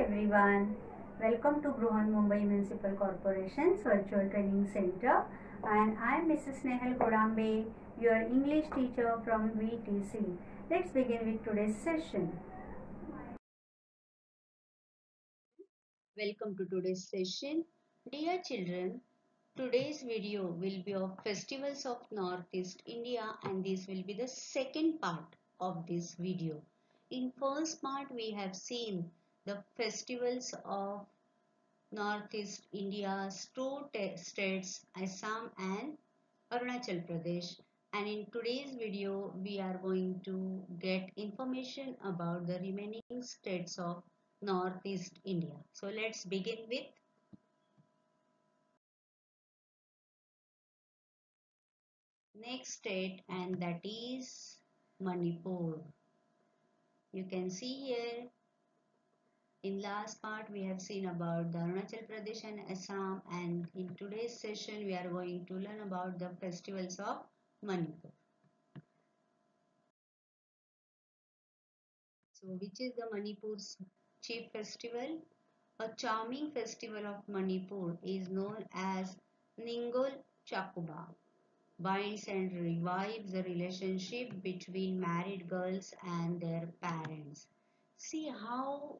everyone. Welcome to Bruhan Mumbai Municipal Corporation's Virtual Training Center, and I am Mrs. Nehal Kodambe, your English teacher from VTC. Let's begin with today's session. Welcome to today's session. Dear children, today's video will be of festivals of Northeast India, and this will be the second part of this video. In first part we have seen the festivals of Northeast India's two states, Assam and Arunachal Pradesh, and in today's video we are going to get information about the remaining states of Northeast India. So let's begin with next state, and that is Manipur. You can see here in last part we have seen about the Arunachal Pradesh and Assam, and in today's session we are going to learn about the festivals of Manipur. So which is the Manipur's chief festival? A charming festival of Manipur is known as Ningol Chakuba. Binds and revives the relationship between married girls and their parents. See how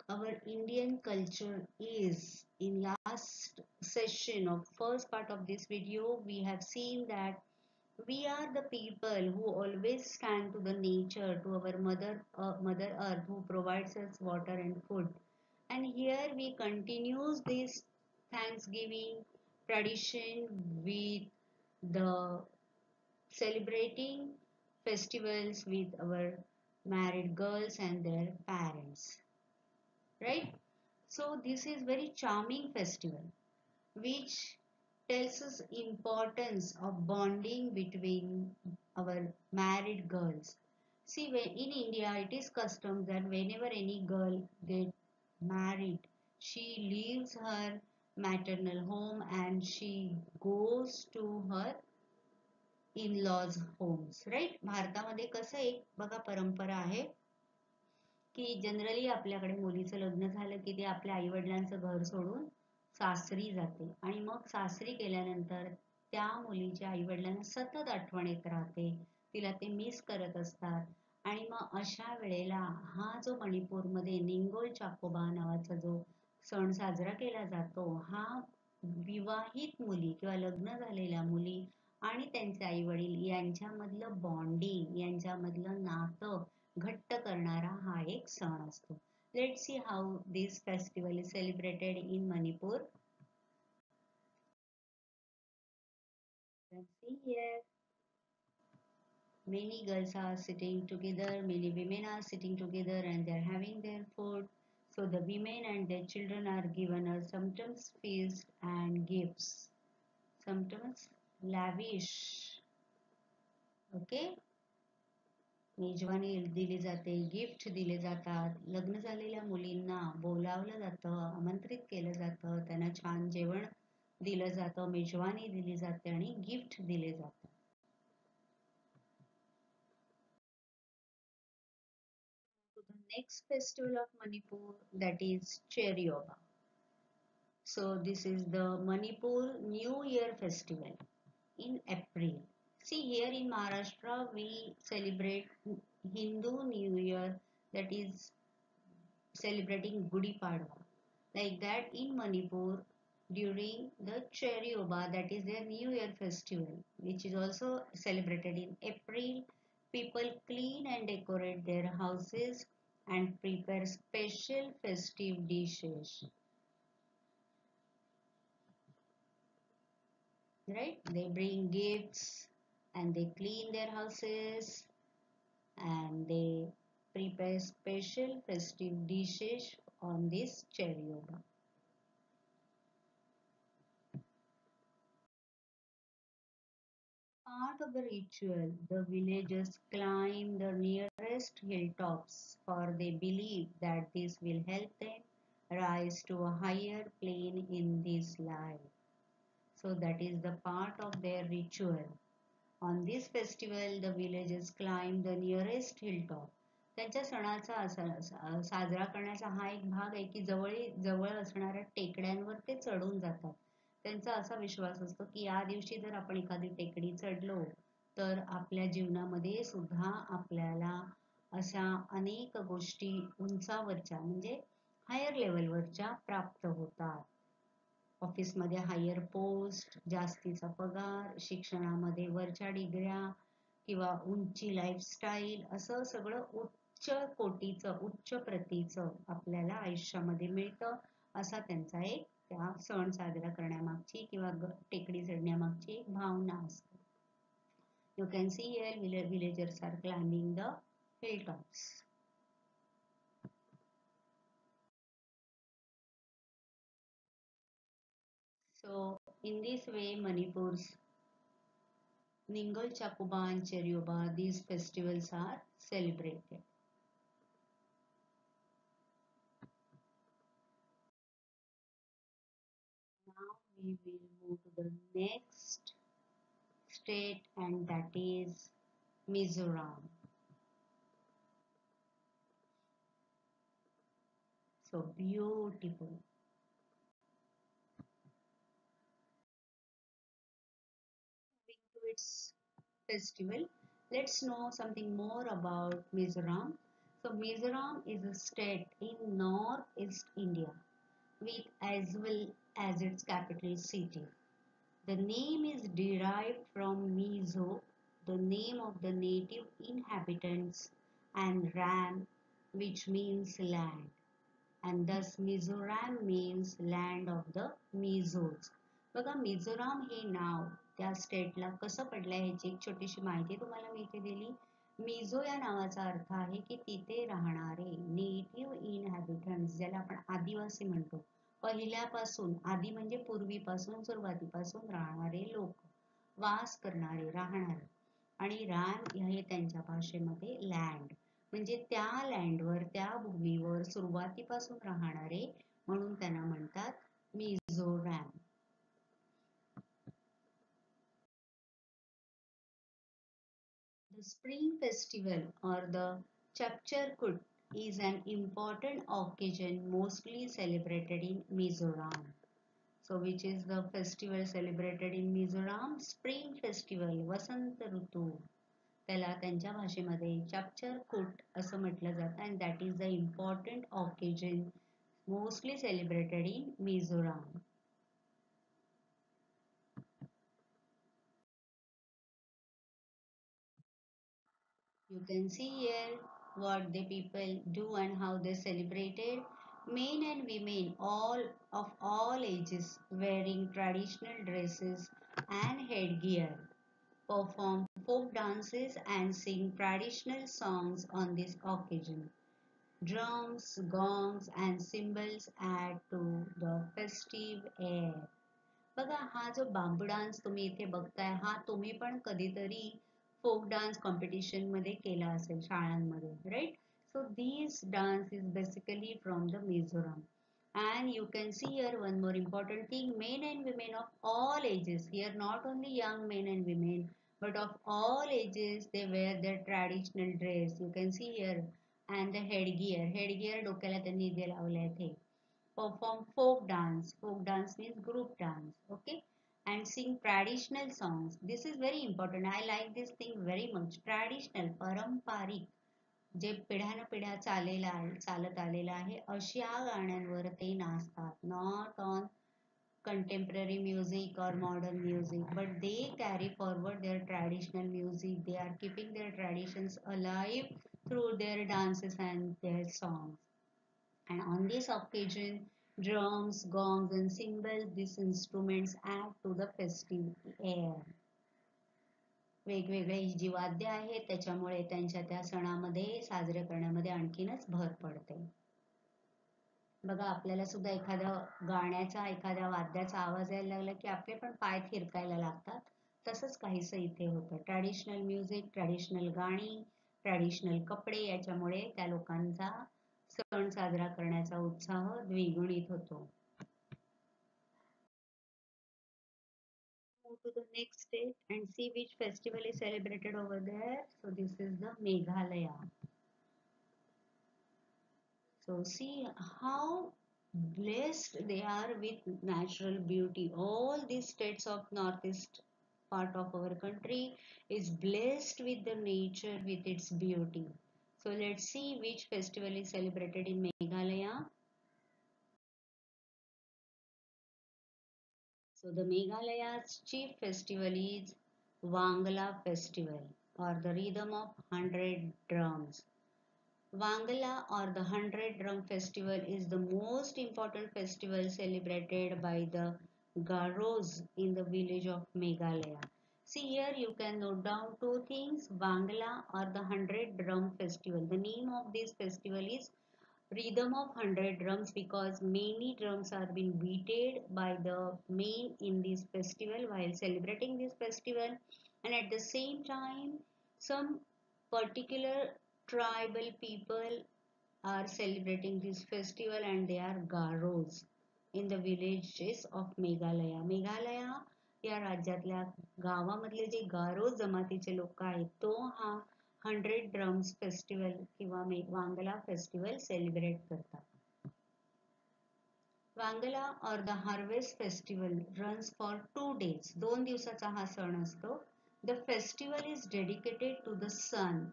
our Indian culture is. In last session of first part of this video, we have seen that we are the people who always stand to the nature, to our mother earth who provides us water and food. And here we continues this Thanksgiving tradition with the celebrating festivals with our married girls and their parents, right? So this is very charming festival which tells us importance of bonding between our married girls. See, in India it is custom that whenever any girl get married, she leaves her maternal home and she goes to her in-laws homes, right. भारतामध्ये कसं एक बघा परंपरा आहे की generally आपल्याकडे मुलीचं लग्न झालं की ते आपल्या आई वडिलांचं घर सोडून सासरी जाते, आणि मग सासरी गेल्यानंतर त्या मुलीच्या आई वडिलांना सतत आठवण येत राहते, तिला ते मिस करत असतात. आणि मग अशा वेळेला हा जो मणिपूरमध्ये निंगोल चाकोबा नावाचा जो सण साजरा केला जातो, हा विवाहित मुली किंवा लग्न झालेल्या मुली आणि त्यांचे आई वडील यांच्यामधलं बॉन्डिंग, यांच्यामधलं नातं घट्ट करणारा हा एक सण असतो. Let's see how this festival is celebrated in Manipur. See here, many girls are sitting together, many women are sitting together, and they are having their food. So the women and their children are given a sometimes feast and gifts, sometimes lavish. Okay, मेजवानी दिली जाते, gift दिले जातात, लग्न झालेल्या मुलींना बोलावलं जातं, आमंत्रित केलं जातं, त्यांना छान जेवण दिलं जातं, मेजवानी दिली जाते आणि गिफ्ट दिले जातं. So the next festival of Manipur, that is Cherioba. So this is the Manipur New Year festival in April. See, here in Maharashtra we celebrate Hindu New Year, that is celebrating Gudi Padwa. Like that in Manipur during the Cherioba, that is their New Year festival, which is also celebrated in April. People clean and decorate their houses and prepare special festive dishes. Right? They bring gifts and they clean their houses and they prepare special festive dishes on this Cherioba. Part of the ritual, the villagers climb the nearest hilltops, for they believe that this will help them rise to a higher plane in this life. So that is the part of their ritual. On this festival, the villagers climb the nearest hilltop. त्यांच्या सणाचा साजरा करण्याचा हा एक भाग आहे की जवळ जवळ असणाऱ्या टेकड्यांवर ते चढून जातात. त्यांचा असा विश्वास असतो की या दिवशी जर आपण एखादी टेकडी चढलो तर आपल्या जीवनामध्ये सुद्धा आपल्याला अशा अनेक गोष्टी उंचावरच्या म्हणजे हायर लेवलवरच्या प्राप्त होतात. ऑफिसमध्ये हायर पोस्ट, जास्तीचा पगार, शिक्षणामध्ये वरच्या डिग्र्या किंवा उंची लाईफस्टाईल, असं सगळं उच्च कोटीचं उच्च प्रतीचं आपल्याला आयुष्यामध्ये मिळतं. असा त्यांचा एक त्या सण साजरा करण्यामागची किंवा टेकडी चढण्यामागची एक भावना असते. You can see here villagers are climbing the hilltops. So in this way Manipur's Ningal Chakuba and Cheryoba, these festivals are celebrated. Now we will move to the next state, and that is Mizoram. So beautiful. Moving to its festival, let's know something more about Mizoram. So Mizoram is a state in northeast India with as well as its capital city. The name is derived from Mizo, the name of the native inhabitants, and Ram, which means land. And thus Mizoram means land of the Mizos. बघा मिझोराम हे नाव त्या स्टेटला कसं पडलं ह्याची एक छोटीशी माहिती तुम्हाला मी इथे दिली. मिझो या नावाचा अर्थ आहे की तिथे राहणारे नेटिव्ह इनहॅबिटंट्स, ज्याला आपण आदिवासी म्हणतो. पहिल्यापासून, आदी म्हणजे पूर्वीपासून, सुरुवातीपासून राहणारे लोक, वास करणारे, राहणारे. आणि रान हे त्यांच्या भाषेमध्ये लँड म्हणजे त्या लँडवर, त्या भूमीवर सुरुवातीपासून राहणारे, म्हणून त्यांना म्हणतात मिझोरॅम. The spring festival or the Chapchar is an important occasion mostly celebrated in Mizoram. So which is the festival celebrated in Mizoram? Spring festival, वसंत ऋतू. त्याला त्यांच्या भाषेमध्ये चॅप्चर कुट असं म्हटलं जातं, and that is the important occasion mostly celebrated in Mizoram. You can see here what the people do and how they celebrated. Men and women of all ages wearing traditional dresses and headgear perform folk dances and sing traditional songs on this occasion. Drums, gongs and cymbals add to the festive air. बघा हा जो bamboo dance तुम्ही इथे बघताय हा तुम्ही पण कधीतरी फोक डान्स कॉम्पिटिशन मध्ये केला असेल शाळांमध्ये, right? So this dance is basically from the Mizoram. And you can see here one more important thing, men and women of all ages, here not only young men and women but of all ages, they wear their traditional dress. You can see here, and the headgear डोक्याला त्यांनी इथे लावलंय इथे. Perform folk dance. Folk dance means group dance. Okay. And sing traditional songs. This is very important. I like this thing very much. Traditional, पारंपरिक, जे पिढ्यानपिढ्या चालत आलेलं आहे अशा गाण्यांवर ते नाचतात. Not on contemporary music or modern music, but they carry forward their traditional music. They are keeping their traditions alive through their dances and their songs. And on this occasion, drums, gongs and cymbals, these instruments add to the festive air. वेगवेगळे ही जी वाद्य आहेत त्याच्यामुळे त्यांच्या त्या सणामध्ये साजरे करण्यामध्ये आणखीनच भर पडते. बघा आपल्याला सुद्धा एखाद्या गाण्याचा, एखाद्या वाद्याचा आवाज यायला लागला की आपले पण पाय थिरकायला लागतात. तसंच काहीसं इथे होतं. ट्रॅडिशनल म्युझिक, ट्रॅडिशनल गाणी, ट्रॅडिशनल कपडे याच्यामुळे त्या लोकांचा सण साजरा करण्याचा उत्साह द्विगुणित होतो. Move to the next state and see which festival is celebrated over there. So this is the Meghalaya. So see how blessed they are with natural beauty. All these states of northeast part of our country is blessed with the nature, with its beauty. So let's see which festival is celebrated in Meghalaya. So the Meghalaya's chief festival is Wangala festival, or the rhythm of 100 drums. Wangala, or the 100 drum festival, is the most important festival celebrated by the Garos in the village of Meghalaya. See here you can note down two things: Wangala, or the 100 drum festival. The name of this festival is rhythm of 100 drums because many drums are being beaten by the men in this festival while celebrating this festival, and at the same time some particular tribal people are celebrating this festival and they are Garos in the villages of Meghalaya. Meghalaya या राज्यातल्या गावामधले जे गारो जमातीचे लोक आहेत तो हा 100 drums festival किंवा Wangala festival celebrate करतात. वांगला और the harvest festival runs for 2 days. 2 दिवसाचा हा सण असतो. The festival is dedicated to the sun.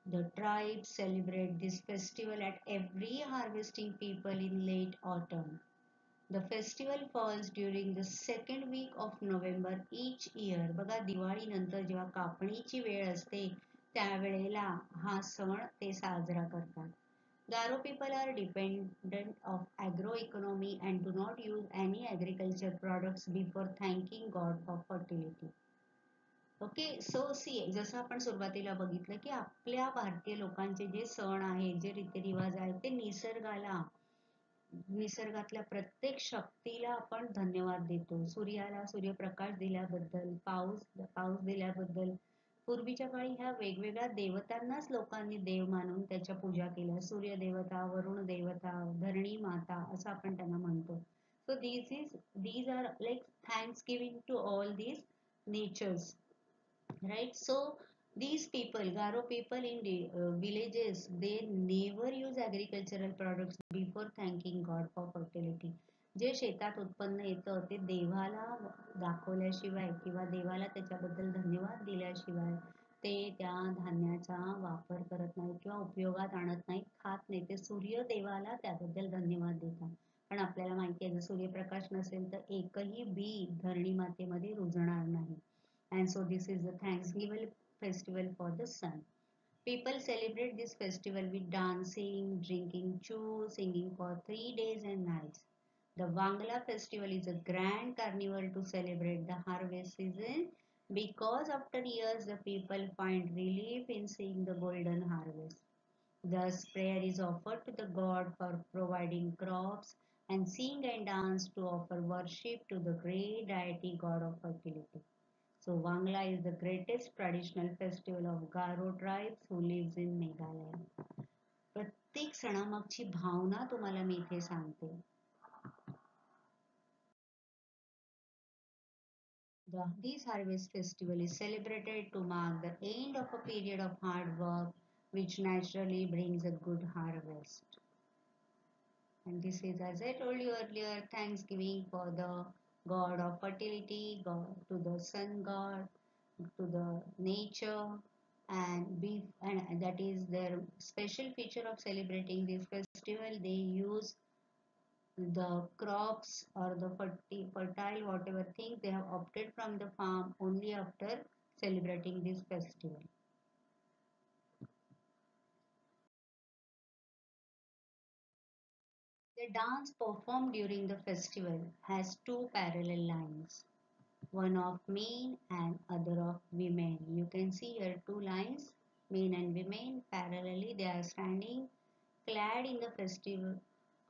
The tribes celebrate this festival at every harvesting people in late autumn. The festival falls during the second week of November each year. बघा दिवाळीनंतर जेव्हा कापणीची वेळ असते त्यावेळेला हा सण ते साजरा करतात. Garo people are dependent of agroeconomy and do not use any agriculture products before thanking God for fertility. Okay so see जसं आपण सुरुवातीला बघितलं की आपल्या भारतीय लोकांचे जे सण आहेत जे रीतिरिवाज आहेत ते निसर्गातल्या प्रत्येक शक्तीला आपण धन्यवाद देतो. सूर्याला सूर्यप्रकाश दिल्याबद्दल, पाऊस दिल्याबद्दल. पूर्वीच्या काळी ह्या वेगवेगळ्या देवतांनाच लोकांनी देव मानून त्याच्या पूजा केल्या. सूर्य देवता, वरुण देवता, धरणी माता असं आपण त्यांना म्हणतो. सो these are like thanksgiving to all these natures, right? So these people, Garo people in the villages, they never use agricultural products before thanking God for fertility. जे शेतात उत्पन्न येतं ते देवाला दाखवल्याशिवाय किंवा देवाला त्याच्याबद्दल धन्यवाद दिल्याशिवाय ते त्या धान्याचा वापर करत नाहीत किंवा उपयोगात आणत नाहीत, खात नाही. ते सूर्यदेवाला त्याबद्दल धन्यवाद देतात. पण आपल्याला माहिती आहे जर सूर्यप्रकाश नसेल तर एकही बी धरणी मातेमध्ये रुजणार नाही. And so this is the Thanksgiving festival for the sun. People celebrate this festival with dancing, drinking chew, singing for 3 days and nights. The Wangla festival is a grand carnival to celebrate the harvest season because after years the people find relief in seeing the golden harvest. Thus prayer is offered to the god for providing crops and sing and dance to offer worship to the great deity god of fertility. So Wangla is the greatest traditional festival of Garo tribes who lives in Meghalaya. प्रत्येक सणामागची भावना तुम्हाला मी इथे सांगते. This harvest festival is celebrated to mark the end of a period of hard work which naturally brings a good harvest. And this is, as I told you earlier, thanksgiving for the god of fertility, god to the sun god, to the nature, and beef, and that is their special feature of celebrating this festival. They use the crops or the fertile whatever things they have opted from the farm only after celebrating this festival. The dance performed during the festival has two parallel lines, one of men and other of women. You can see here two lines, men and women parallelly they are standing clad in the festive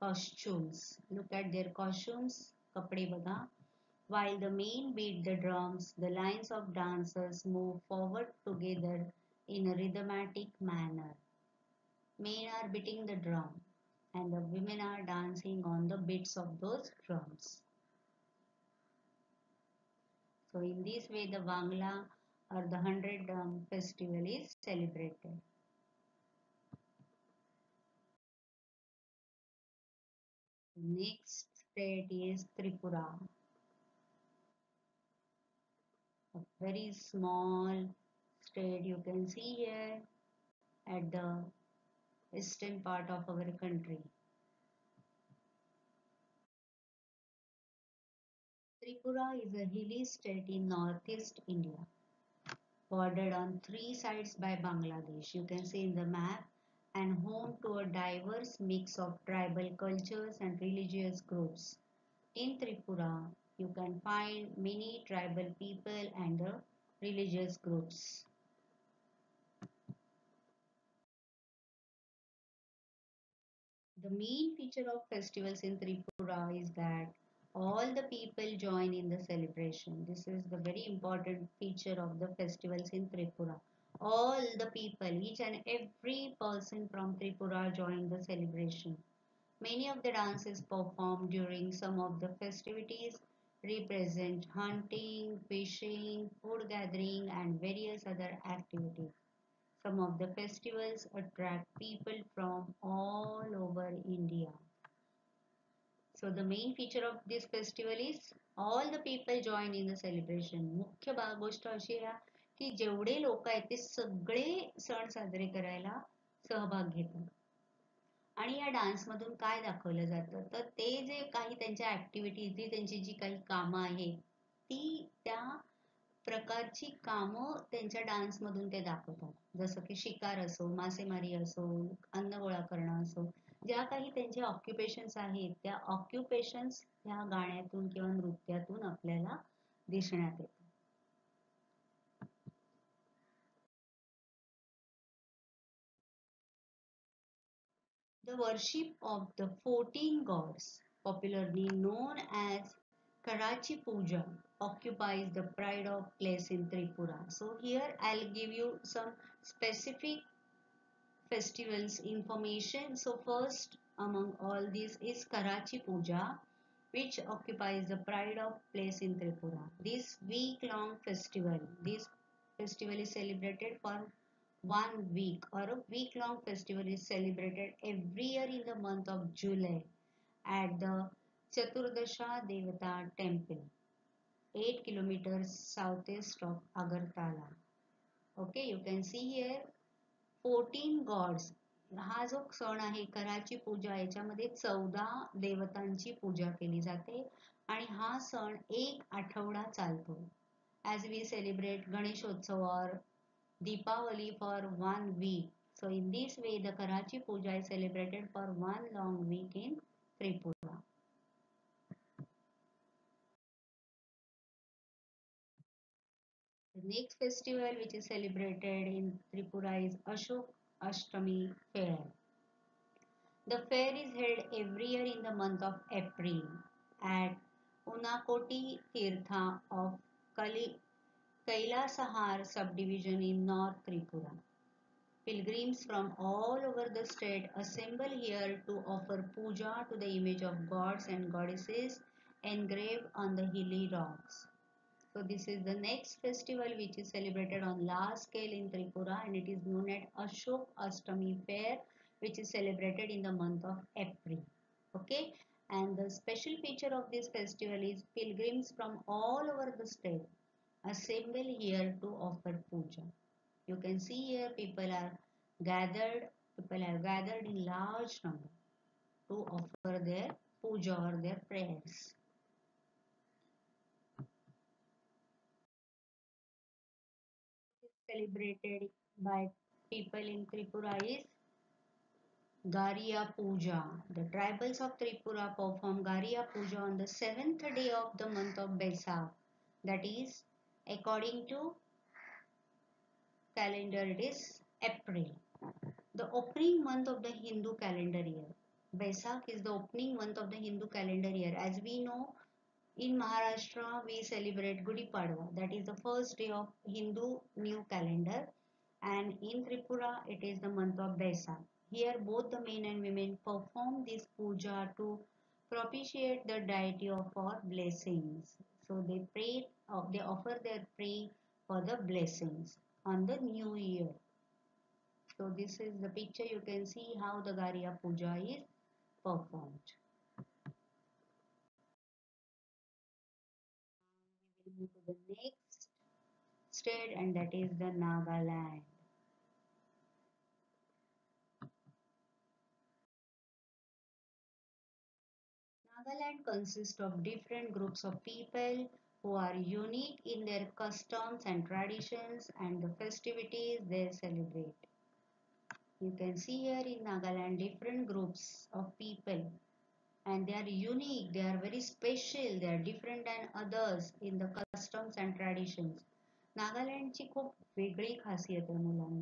costumes. Look at their costumes, kapde bada. While the men beat the drums, the lines of dancers move forward together in a rhythmatic manner. Men are beating the drum and the women are dancing on the beats of those drums. So in this way the Wangla or the 100 Drum festival is celebrated. Next state is Tripura, a very small state you can see here at the eastern part of our country. Tripura is a hilly state in northeast India, bordered on three sides by Bangladesh. You can see in the map, and home to a diverse mix of tribal cultures and religious groups. In Tripura, you can find many tribal people and religious groups. The main feature of festivals in Tripura is that all the people join in the celebration. This is the very important feature of the festivals in Tripura. All the people, each and every person from Tripura join the celebration. Many of the dances performed during some of the festivities represent hunting, fishing, food gathering, and various other activities. Some of the festivals attract people from all over India. So the main feature of this festival is all the people join in the celebration. मुख्य गोष्ट अशी आहे की जेवढे लोक आहेत ते सगळे सण साजरे करायला सहभाग घेतात. आणि या डान्समधून काय दाखवलं जातं तर ते जे काही त्यांच्या ऍक्टिव्हिटी ती त्यांची जी काही कामं आहेत ती त्या प्रकारची कामं त्यांच्या डान्समधून ते दाखवतात. जसं की शिकार असो, मासेमारी असो, अन्न गोळा करणं असो, ज्या काही त्यांचे ऑक्युपेशन्स आहेत त्या ऑक्युपेशन्स ह्या गाण्यातून किंवा नृत्यातून आपल्याला दिसण्यात येतात. The worship of the 14 gods, popularly known as Karachi Puja, occupies the pride of place in Tripura. So here I'll give you some specific festivals information. So first among all these is Karachi Puja, which occupies the pride of place in Tripura. This festival is celebrated for 1 week, or a week-long festival is celebrated every year in the month of July at the Chaturdasha Devata temple, 8 kilometers southeast of Agartala. Okay, you can see here 14 gods. हा जो सण आहे कराची पूजा याच्यामध्ये 14 देवतांची पूजा केली जाते आणि हा सण एक आठवडा चालतो. As we celebrate Ganeshotsav or Deepavali for 1 week. So in this way the Karachi Puja is celebrated for 1 long week in Tripura. The next festival which is celebrated in Tripura is Ashok Ashtami Fair. The fair is held every year in the month of April at Unakoti Tirtha of Kailasahar subdivision in North Tripura. Pilgrims from all over the state assemble here to offer puja to the image of gods and goddesses engraved on the hilly rocks. So this is the next festival which is celebrated on large scale in Tripura, and it is known as Ashok Ashtami Fair, which is celebrated in the month of April. Okay, and the special feature of this festival is pilgrims from all over the state assemble here to offer puja. You can see here people have gathered in large number to offer their puja or their prayers. Celebrated by people in Tripura is Garia Puja. The tribals of Tripura perform Garia Puja on the 7th day of the month of Baisakh. That is, according to calendar, it is April, the opening month of the Hindu calendar year. Baisakh is the opening month of the Hindu calendar year. As we know, in Maharashtra, we celebrate Gudi Padwa. That is the first day of Hindu new calendar. And in Tripura, it is the month of Baisakh. Here, both the men and women perform this puja to propitiate the deity of our blessings. So they pray, they offer their prayer for the blessings on the new year. So this is the picture. You can see how the Garia Puja is performed. move to the next state, and that is the Nagaland. Nagaland consists of different groups of people who are unique in their customs and traditions and the festivities they celebrate. You can see here in Nagaland different groups of people, and they are unique, they are very special, they are different than others in the customs and traditions. नागालँडची खूप वेगळी खासियत आहे मुलांना.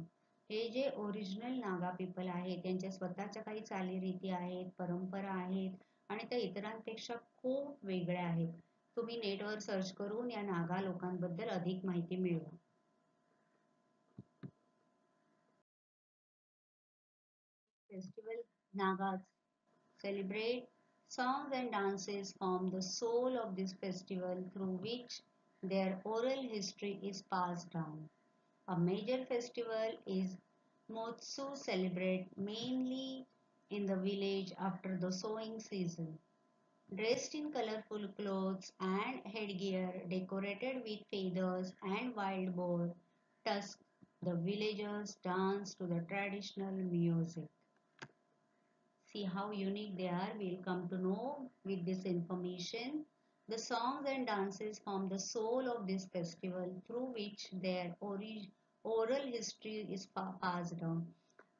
हे जे original Naga people आहेत त्यांच्या स्वतःच्या काही चालीरीती आहेत, परंपरा आहेत आणि त्या इतरांपेक्षा खूप वेगळ्या आहेत. तुम्ही नेटवर सर्च करून या नागा लोकांबद्दल अधिक माहिती मिळवा. Festival Nagas celebrate. Songs and dances form the soul of this festival through which their oral history is passed down. A major festival is Motsu, celebrated mainly in the village after the sowing season. Dressed in colorful clothes and headgear decorated with feathers and wild boar tusks, the villagers dance to the traditional music. See how unique they are. We'll come to know with this information. The songs and dances form the soul of this festival through which their oral history is passed down.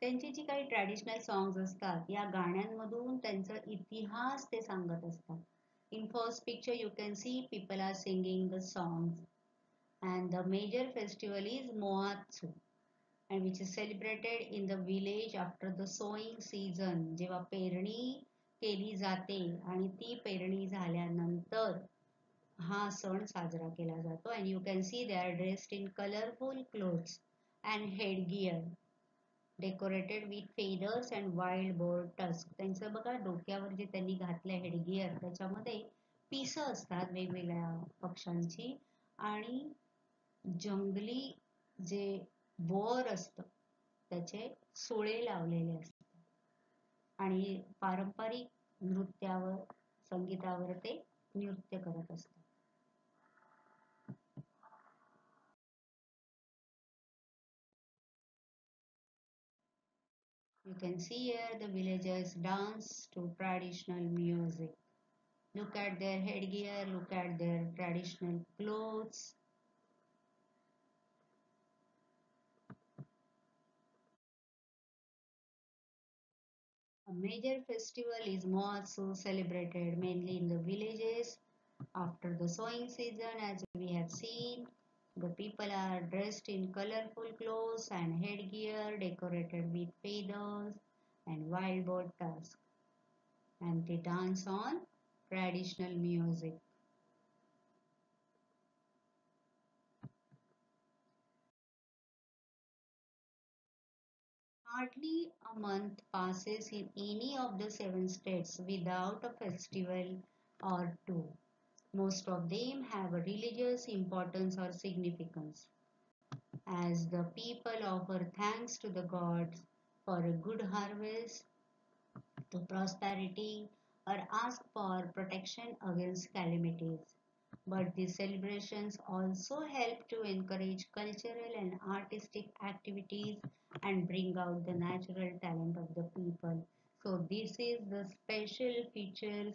त्यांची जी काही traditional songs असतात या गाण्यांमधून त्यांचा इतिहास ते सांगत असतात. In first picture you can see people are singing the songs, and the major festival is Moatsu, and which is celebrated in the village after the sowing season. जेव्हा पेरणी केली जाते आणि ती पेरणी झाल्यानंतर हा सण साजरा केला जातो. And you can see they are dressed in colorful clothes and headgear decorated with feathers and wild boar tusk. त्यांचं बघा डोक्यावर जे त्यांनी घातलंय हेडगियर त्याच्यामध्ये पिसं असतात वेगवेगळ्या पक्ष्यांची आणि जंगली जे बोर असतं त्याचे सुळे लावलेले असतात आणि पारंपरिक नृत्यावर संगीतावर ते नृत्य करत असतात. You can see here the villagers dance to traditional music. Look at their headgear, look at their traditional clothes. A major festival is Moatsu, celebrated mainly in the villages after the sowing season. As we have seen, the people are dressed in colorful clothes and headgear decorated with feathers and wild boar tusks, and they dance on traditional music. Hardly a month passes in any of the 7 states without a festival or two. Most of them have a religious importance or significance, as the people offer thanks to the gods for a good harvest, to prosperity, or ask for protection against calamities. But these celebrations also help to encourage cultural and artistic activities and bring out the natural talent of the people. So this is the special features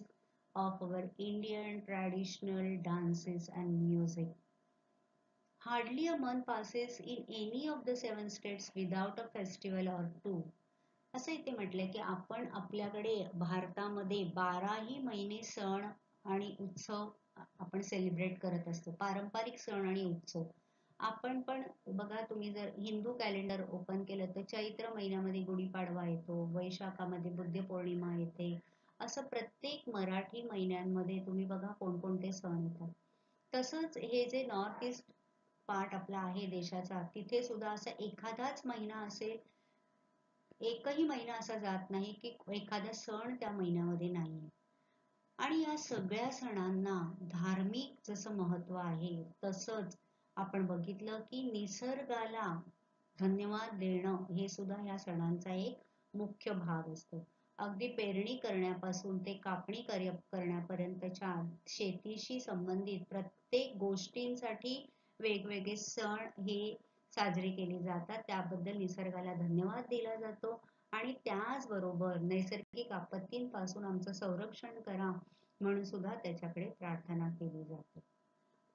of our Indian traditional dances and music. Hardly a month passes in any of the 7 states without a festival or two. असं इथे म्हटलंय की आपण आपल्याकडे भारतामध्ये 12ही महिने सण आणि उत्सव आपण सेलिब्रेट करत असतो. पारंपरिक सण आणि उत्सव आपण पण बघा, तुम्ही जर हिंदू कॅलेंडर ओपन केलं तर चैत्र महिन्यामध्ये गुढीपाडवा येतो, वैशाखामध्ये बुद्ध पौर्णिमा येते. असं प्रत्येक मराठी महिन्यांमध्ये तुम्ही बघा कोणकोणते सण येतात. तसंच हे जे नॉर्थ ईस्ट पार्ट आपला आहे देशाचा, तिथे सुद्धा असा एखादाच महिना असेल, एकही महिना असा जात नाही की एखादा सण त्या महिन्यामध्ये नाही. आणि या सगळ्या सणांना धार्मिक जसं महत्व आहे तसंच आपण बघितलं की निसर्गाला धन्यवाद देणं हे सुद्धा या सणांचा एक मुख्य भाग असतो. अगदी पेरणी करण्यापासून ते कापणी करण्यापर्यंतच्या शेतीशी संबंधित प्रत्येक गोष्टींसाठी वेगवेगळे सण हे साजरे केले जातात. त्याबद्दल निसर्गाला धन्यवाद दिला जातो आणि त्याचबरोबर नैसर्गिक आपत्तींपासून आमचं संरक्षण करा म्हणून सुद्धा त्याच्याकडे प्रार्थना केली जाते.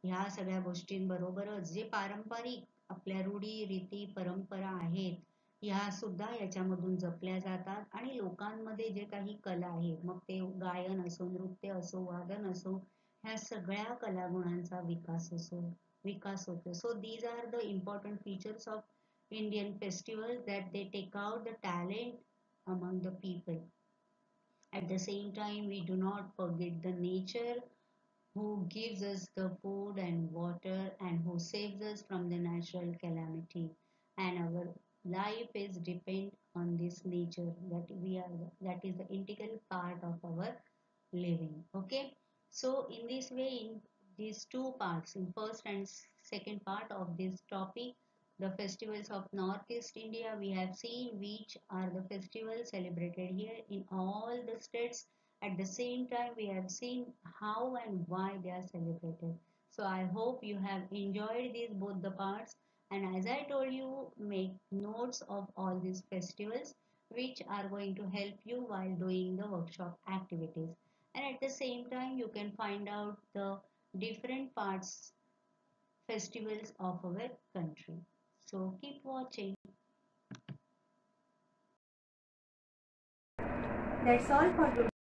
ह्या सगळ्या गोष्टींबरोबरच जे पारंपरिक आपल्या रूढी, रीती, परंपरा आहेत ह्या सुद्धा याच्यामधून जपल्या जातात आणि लोकांमध्ये जे काही कला आहे, मग ते गायन असो, नृत्य असो, वादन असो, ह्या सगळ्या कलागुणांचा विकास होतो. So these are the important features of Indian festivals that they take out the talent among the people. At the same time, we do not forget the nature who gives us the food and water and who saves us from the natural calamity. And our life is depend on this nature that is the integral part of our living. Okay, so in this way, in these two parts, in first and second part of this topic, the festivals of Northeast India, we have seen which are the festivals celebrated here in all the states. At the same time, we have seen how and why they are celebrated. So I hope you have enjoyed these both the parts. And as I told you, make notes of all these festivals which are going to help you while doing the workshop activities. And at the same time, you can find out the different parts festivals of our country. So keep watching. That's all for today.